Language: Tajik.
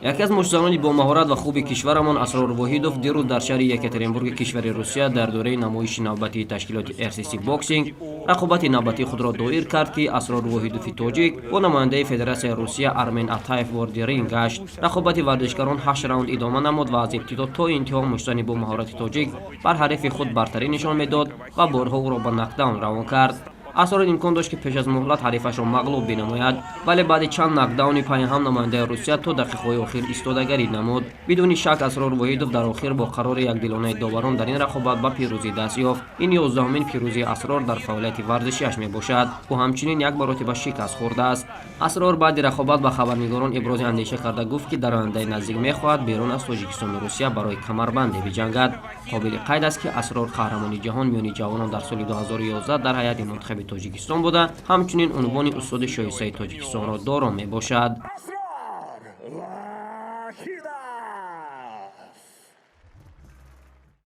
яке аз мушзарони бо маҳорат ва хуби кишварамон Асрор Воҳидов дирӯз дар шаҳри Екатеринбурги кишвари Русия дар дораи намоиши навбатии ташкилоти RCC Boxing рақобати навбатии худро доир кард, ки Асрор Воҳидови тоҷик бо намояндаи Федератсияи Русия Армен Атаев ворди ринг гашт. Рақобати варзишгарон 8 раунд идома намуд ва аз ибтидо то интиҳо мушзани бо маҳорати тоҷик бар ҳарифи худ бартарӣ нишон медод ва борҳо ӯро ба нокдаун равон кард. Асрор имкон дошт, ки пеш аз муҳлат ҳарифашро мағлуб бинамояд, вале баъди чанд нокдауни пайҳам намояндаи Русия то дақиқаҳои охир истодагарӣ намуд. Бидуни шак Асрор Воҳидов дар охир бо қарори якдилонаи доварон дар ин рақобат ба пирӯзӣ даст ёфт. Ин 11-мин пирӯзии Асрор дар фаъолияти варзишиаш мебошад. ӯ ҳамчунин як маротиба шикаст хӯрдааст. Асрор баъди рақобат ба хабарнигорон ибрози андеша карда гуфт, ки дар ояндаи наздик мехоҳад берун аз Тоҷикистону Русия барои камарбандӣ биҷангад. қобили қайд аст, ки Асрор қаҳрамони ҷаҳон миёни ҷавонон дар соли 2011 дар ҳайати мунтахаби Тоҷикистон буда, ҳамчунин унвони устоди шоисаи Тоҷикистонро доро мебошад.